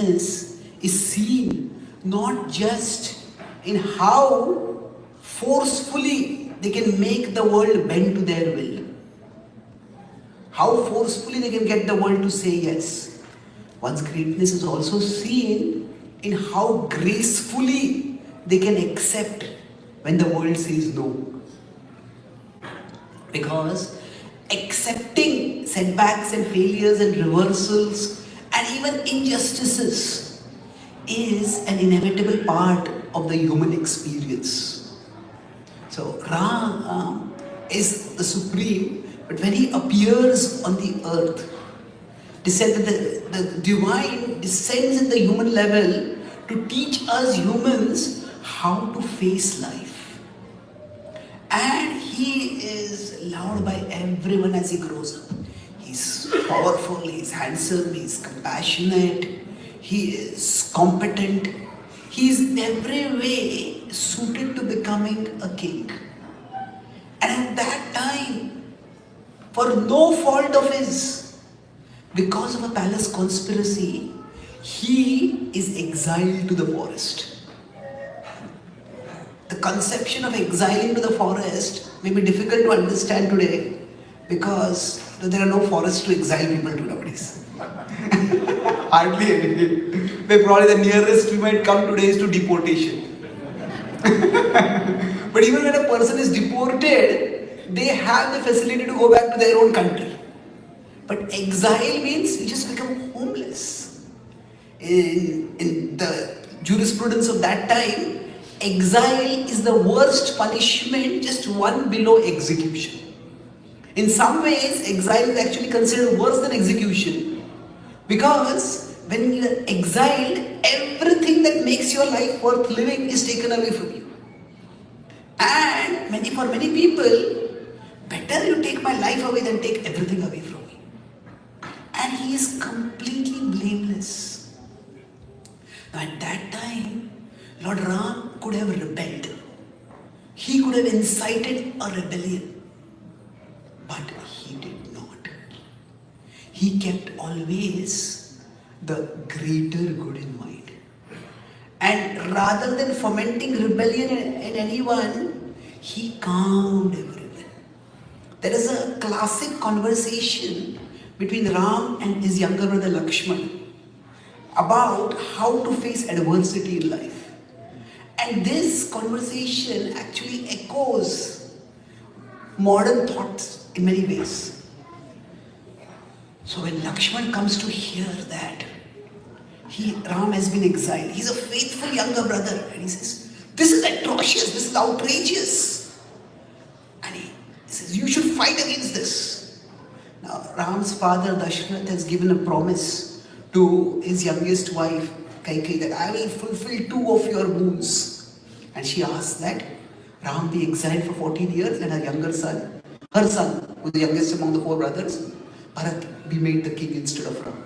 greatness is seen not just in how forcefully they can make the world bend to their will, how forcefully they can get the world to say yes. One's greatness is also seen in how gracefully they can accept when the world says no. Because accepting setbacks and failures and reversals and even injustices is an inevitable part of the human experience. So Ram is the supreme, but when he appears on the earth, they said that the divine descends in the human level to teach us humans how to face life. And he is loved by everyone as he grows up. He's powerful, he's handsome, he's compassionate, he is competent. He is in every way suited to becoming a king. And at that time, for no fault of his, because of a palace conspiracy, he is exiled to the forest. The conception of exiling to the forest may be difficult to understand today because there are no forests to exile people to nowadays. Hardly any. Probably the nearest we might come today is to deportation. But even when a person is deported, they have the facility to go back to their own country. But exile means you just become homeless. In the jurisprudence of that time, exile is the worst punishment, just one below execution. In some ways, exile is actually considered worse than execution because when you are exiled, everything that makes your life worth living is taken away from you. And for many people, better you take my life away than take everything away from me. And he is completely blameless. Now at that time, Lord Ram could have rebelled. He could have incited a rebellion. But he did not. He kept always the greater good in mind. And rather than fomenting rebellion in anyone, he calmed everyone. There is a classic conversation between Ram and his younger brother Lakshman about how to face adversity in life. And this conversation actually echoes modern thoughts in many ways. So when Lakshman comes to hear that Ram has been exiled, he's a faithful younger brother, and he says, this is atrocious, this is outrageous. And he says, you should fight against this. Now Ram's father Dashrath has given a promise to his youngest wife Kaikeyi that I will fulfill 2 of your boons. And she asks that Ram be exiled for 14 years and her son, who is the youngest among the 4 brothers, Bharat, be made the king instead of Ram.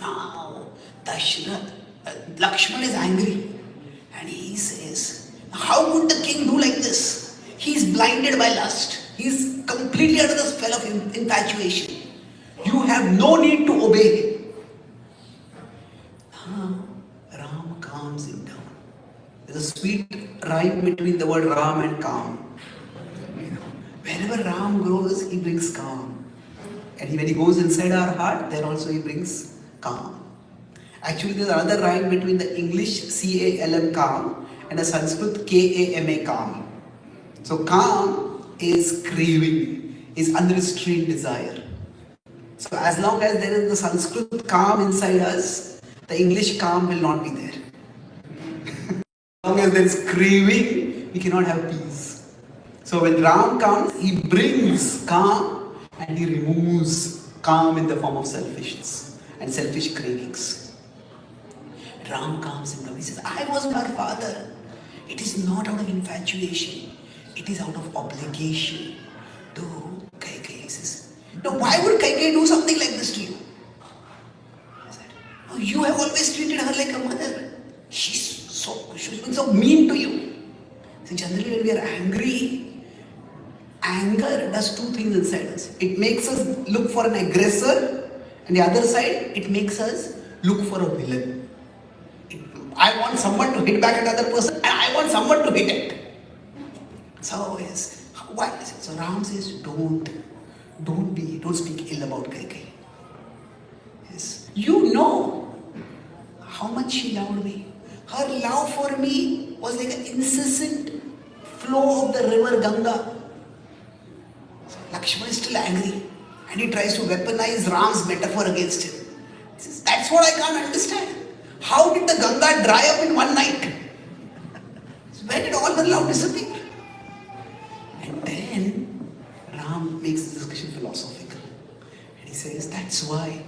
Now Dashrath, Lakshman is angry and he says, how could the king do like this? He is blinded by lust. He is completely under the spell of infatuation. You have no need to obey him. Ram calms him down. There's a sweet rhyme between the word Ram and calm. Wherever Ram grows, he brings calm. And when he goes inside our heart, there also he brings calm. Actually, there's another rhyme between the English C-A-L-M calm and the Sanskrit K-A-M-A calm. So calm is craving, is unrestrained desire. So as long as there is the Sanskrit calm inside us, the English calm will not be there. As long as there is craving, we cannot have peace. So when Ram comes, he brings calm and he removes calm in the form of selfishness and selfish cravings. Ram calms him down. He says, I was your father. It is not out of infatuation. It is out of obligation to Kaikeyi. He says, now why would Kaikeyi do something like this to you? He said, oh, you have always treated her like a mother. She's been so mean to you. So generally when we are angry, anger does 2 things inside us. It makes us look for an aggressor, and the other side, it makes us look for a villain. I want someone to hit back another person, and I want someone to hit it. So yes, why is it? So Ram says, don't speak ill about Kaikai. Yes, you know how much she loved me. Her love for me was like an incessant flow of the river Ganga. So Lakshmana is still angry, and he tries to weaponize Ram's metaphor against him. He says, that's what I can't understand. How did the Ganga dry up in one night? Where did all the love disappear? And then Ram makes the discussion philosophical. And he says, that's why,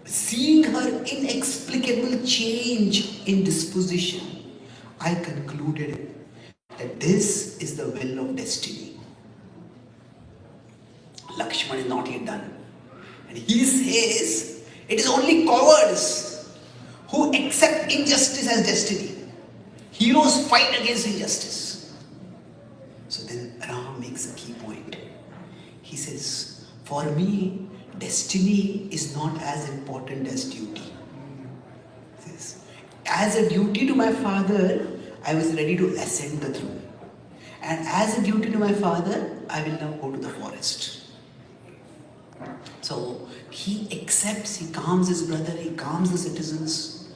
seeing her inexplicable change in disposition, I concluded that this is the will of destiny. Lakshmana is not yet done. And he says, it is only cowards who accept injustice as destiny. Heroes fight against injustice. So then Ram makes a key point. He says, for me, destiny is not as important as duty. He says, as a duty to my father, I was ready to ascend the throne. And as a duty to my father, I will now go to the forest. So he accepts, he calms his brother, he calms the citizens.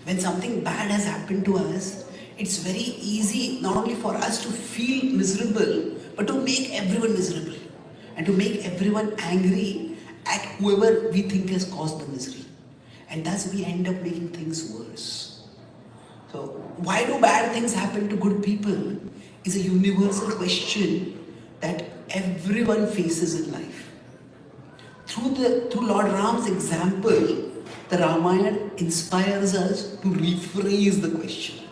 When something bad has happened to us, it's very easy not only for us to feel miserable, but to make everyone miserable and to make everyone angry at whoever we think has caused the misery. And thus we end up making things worse. So why do bad things happen to good people is a universal question that everyone faces in life. Through Lord Ram's example, the Ramayana inspires us to rephrase the question.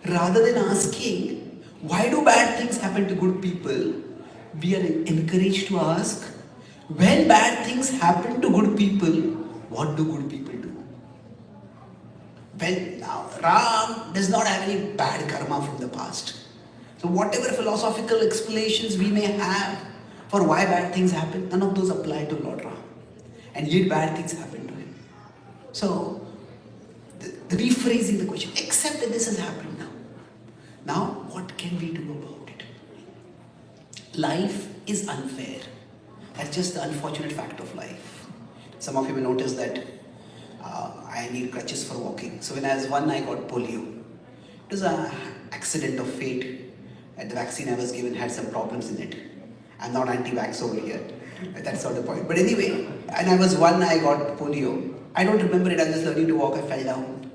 Rather than asking, why do bad things happen to good people, we are encouraged to ask, when bad things happen to good people, what do good people do? Well, now Ram does not have any bad karma from the past. So whatever philosophical explanations we may have for why bad things happen, none of those apply to Lord Ram. And yet bad things happen to him. So, the rephrasing the question, accept that this has happened now. Now, what can we do about it? Life is unfair. That's just the unfortunate fact of life. Some of you may notice that I need crutches for walking. So when I was one, I got polio. It was an accident of fate. And the vaccine I was given had some problems in it. I'm not anti-vax over here. That's not the point. But anyway, and I was one, I got polio. I don't remember it. I was just learning to walk. I fell down.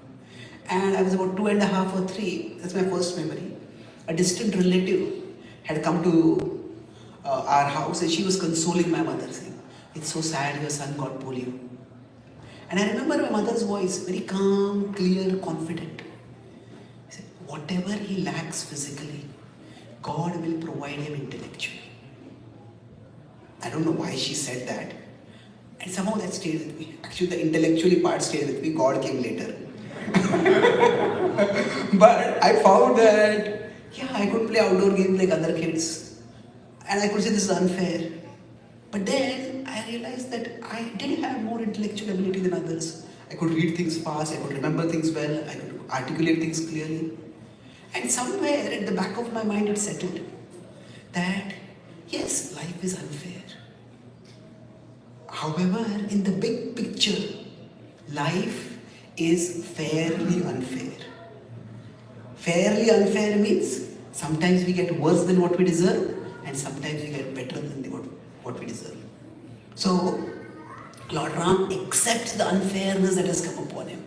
And I was about 2.5 or 3. That's my first memory. A distant relative had come to our house and she was consoling my mother, saying, it's so sad your son got polio. And I remember my mother's voice, very calm, clear, confident. She said, whatever he lacks physically, God will provide him intellectually. I don't know why she said that. And somehow that stayed with me. Actually, the intellectually part stayed with me. God came later. But I found that, I could play outdoor games like other kids. And I could say this is unfair. But then I realized that I did have more intellectual ability than others. I could read things fast, I could remember things well, I could articulate things clearly. And somewhere at the back of my mind it settled that, yes, life is unfair. However, in the big picture, life is fairly unfair. Fairly unfair means sometimes we get worse than what we deserve and sometimes we get better than what we deserve. So, Lord Ram accepts the unfairness that has come upon him.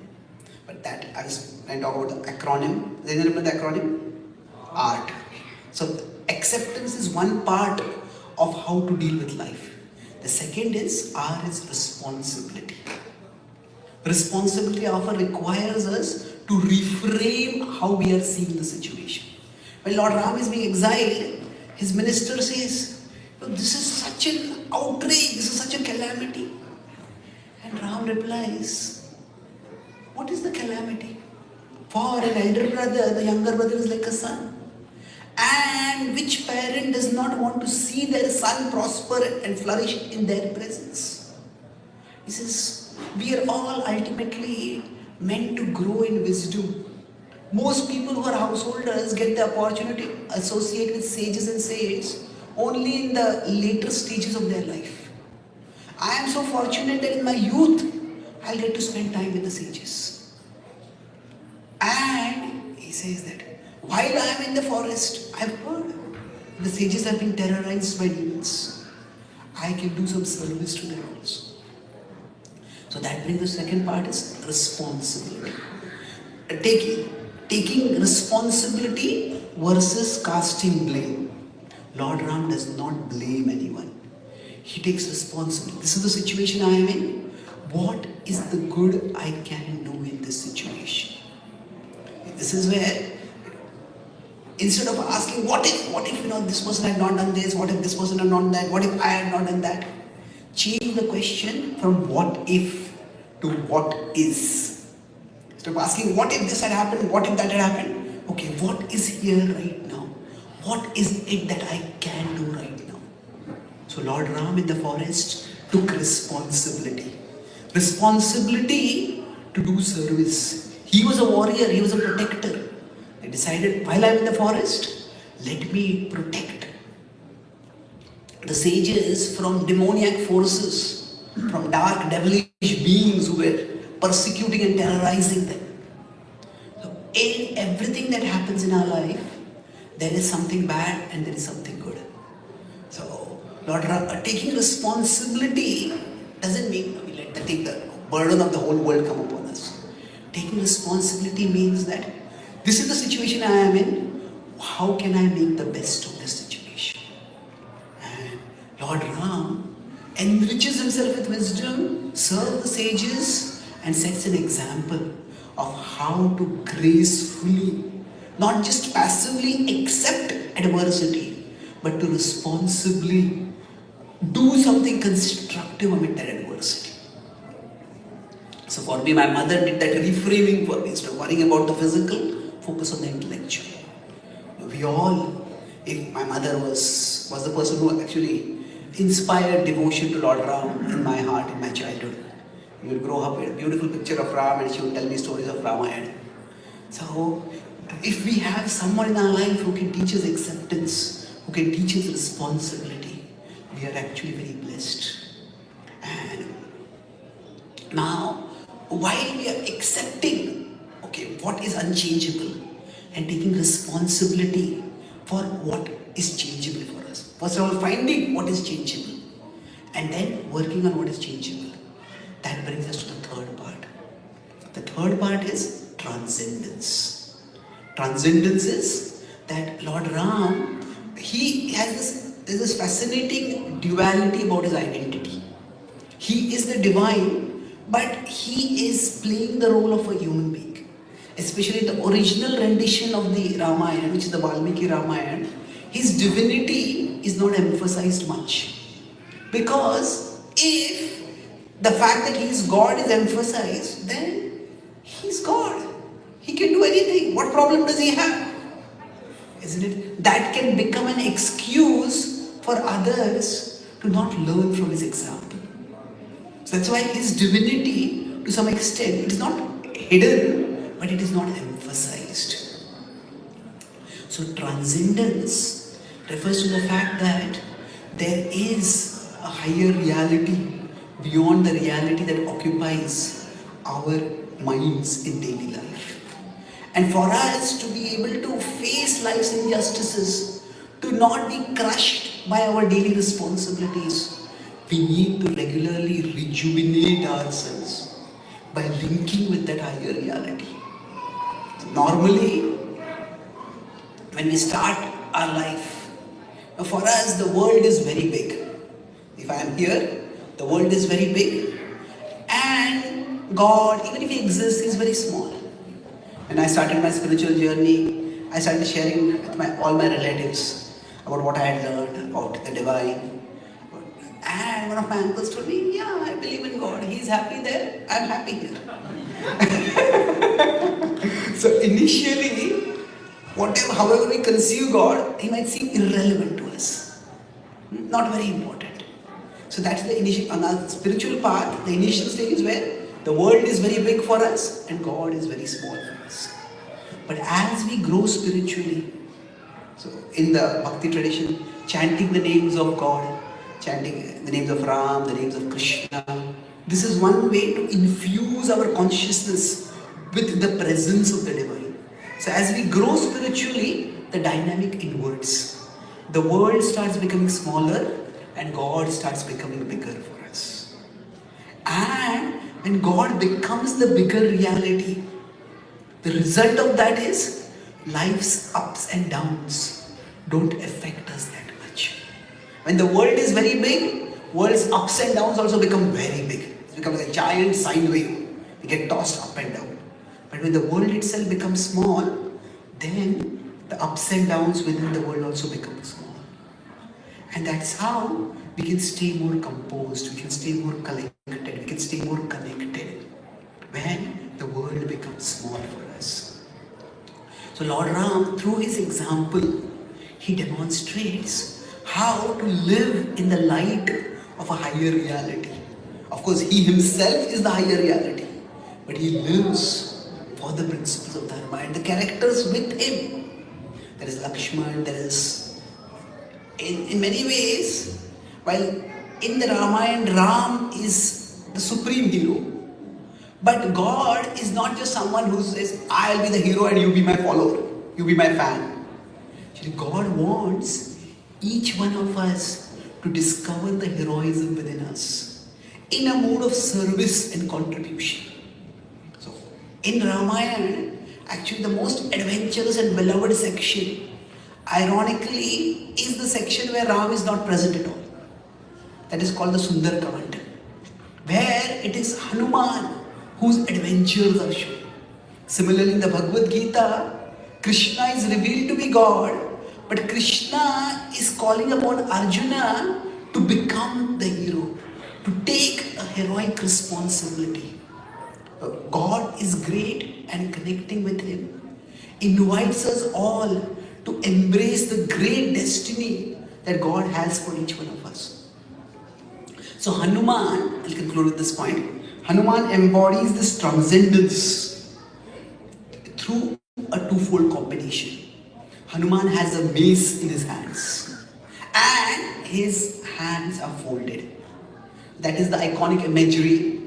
But that, I talk about the acronym. Do you remember the acronym? ART. So, acceptance is one part of how to deal with life. The second is R is responsibility. Responsibility often requires us to reframe how we are seeing the situation. When Lord Ram is being exiled, his minister says, this is such an outrage, this is such a calamity. And Ram replies, what is the calamity? For an elder brother, the younger brother is like a son. And which parent does not want to see their son prosper and flourish in their presence? He says, we are all ultimately meant to grow in wisdom. Most people who are householders get the opportunity to associate with sages and saints only in the later stages of their life. I am so fortunate that in my youth, I'll get to spend time with the sages. And he says that while I am in the forest, I've heard the sages have been terrorized by demons. I can do some service to them also. So that brings the second part is responsibility. Taking responsibility versus casting blame. Lord Ram does not blame anyone. He takes responsibility. This is the situation I am in. What is the good I can do in this situation? This is where, instead of asking, what if this person had not done this, what if this person had not done that, what if I had not done that? Change the question from what if to what is. Instead of asking, what if this had happened, what if that had happened? Okay, what is here right now? What is it that I can do right now? So Lord Ram in the forest took responsibility. Responsibility to do service. He was a warrior, he was a protector. He decided, while I'm in the forest, let me protect the sages from demoniac forces, from dark devilish beings who were persecuting and terrorizing them. So in everything that happens in our life, there is something bad and there is something good. So Lord Ram, taking responsibility doesn't mean take the burden of the whole world come upon us. Taking responsibility means that this is the situation I am in. How can I make the best of this situation? And Lord Ram enriches himself with wisdom, serves the sages, and sets an example of how to gracefully, not just passively accept adversity, but to responsibly do something constructive amid that adversity. So for me, my mother did that reframing for me. Instead of worrying about the physical, focus on the intellectual. We all, if my mother was the person who actually inspired devotion to Lord Ram in my heart, in my childhood. We would grow up with a beautiful picture of Ram and she would tell me stories of Ramayana. So if we have someone in our life who can teach us acceptance, who can teach us responsibility, we are actually very blessed. And now, while we are accepting, what is unchangeable and taking responsibility for what is changeable for us. First of all, finding what is changeable and then working on what is changeable. That brings us to the third part. The third part is transcendence. Transcendence is that Lord Ram, he has this fascinating duality about his identity. He is the divine, but he is playing the role of a human being. Especially the original rendition of the Ramayana, which is the Valmiki Ramayana, his divinity is not emphasized much. Because if the fact that he is God is emphasized, then he's God. He can do anything. What problem does he have? Isn't it? That can become an excuse for others to not learn from his example. So that's why his divinity, to some extent, it is not hidden, but it is not emphasized. So transcendence refers to the fact that there is a higher reality beyond the reality that occupies our minds in daily life. And for us to be able to face life's injustices, to not be crushed by our daily responsibilities, we need to regularly rejuvenate ourselves by linking with that higher reality. Normally, when we start our life, for us the world is very big. If I am here, the world is very big, and God, even if He exists, is very small. When I started my spiritual journey, I started sharing with all my relatives about what I had learned about the divine. And one of my uncles told me, yeah, I believe in God. He's happy there, I'm happy here. So initially, however we conceive God, He might seem irrelevant to us. Not very important. So that's the initial, on our spiritual path, the initial stage is where the world is very big for us and God is very small for us. But as we grow spiritually, so in the Bhakti tradition, chanting the names of God, chanting the names of Ram, the names of Krishna, this is one way to infuse our consciousness with the presence of the divine. So as we grow spiritually, the dynamic inverts. The world starts becoming smaller and God starts becoming bigger for us. And when God becomes the bigger reality, the result of that is life's ups and downs don't affect us that much. When the world is very big, world's ups and downs also become very big. It becomes a giant sine wave. We get tossed up and down. But when the world itself becomes small, then the ups and downs within the world also become small. And that's how we can stay more composed, we can stay more collected, we can stay more connected when the world becomes small for us. So Lord Ram, through his example, he demonstrates how to live in the light of a higher reality. Of course, he himself is the higher reality, but he lives for the principles of Dharma and the characters with him. There is Lakshman, there is, in many ways, while in the Ramayana, Ram is the supreme hero. But God is not just someone who says, I'll be the hero and you be my follower, you be my fan. Actually, God wants each one of us to discover the heroism within us in a mode of service and contribution. So, in Ramayana, actually the most adventurous and beloved section, ironically, is the section where Ram is not present at all. That is called the Sundar Kand, where it is Hanuman whose adventures are shown. Similarly, in the Bhagavad Gita, Krishna is revealed to be God, but Krishna is calling upon Arjuna to become the hero, to take a heroic responsibility. God is great and connecting with him invites us all to embrace the great destiny that God has for each one of us. So Hanuman, I'll conclude with this point. Hanuman embodies this transcendence through a twofold combination. Hanuman has a mace in his hands and his hands are folded. That is the iconic imagery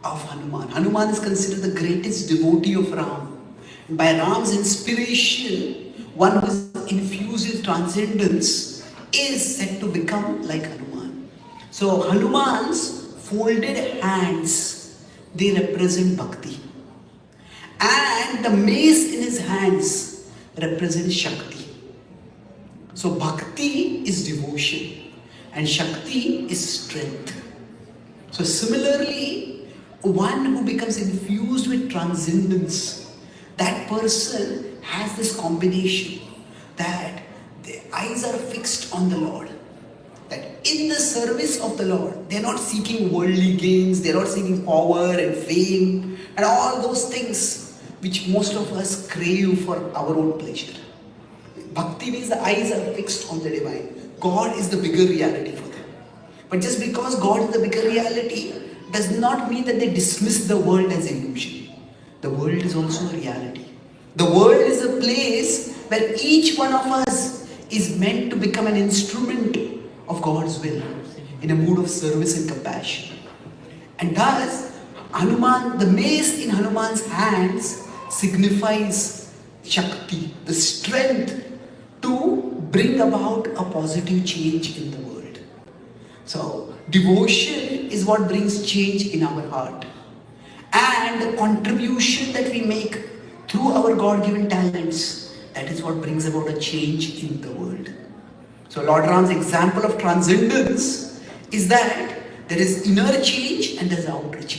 of Hanuman. Hanuman is considered the greatest devotee of Ram. And by Ram's inspiration, one who is infused with transcendence is said to become like Hanuman. So Hanuman's folded hands, they represent Bhakti. And the mace in his hands represents Shakti. So Bhakti is devotion and Shakti is strength. So similarly, one who becomes infused with transcendence, that person has this combination that their eyes are fixed on the Lord. That in the service of the Lord, they're not seeking worldly gains, they're not seeking power and fame and all those things which most of us crave for our own pleasure. Bhakti means the eyes are fixed on the divine. God is the bigger reality for them. But just because God is the bigger reality does not mean that they dismiss the world as illusion. The world is also a reality. The world is a place where each one of us is meant to become an instrument of God's will in a mood of service and compassion. And thus, Hanuman, the mace in Hanuman's hands signifies Shakti, the strength to bring about a positive change in the world. So, devotion is what brings change in our heart. And the contribution that we make through our God-given talents, that is what brings about a change in the world. So Lord Ram's example of transcendence is that there is inner change and there is outer change.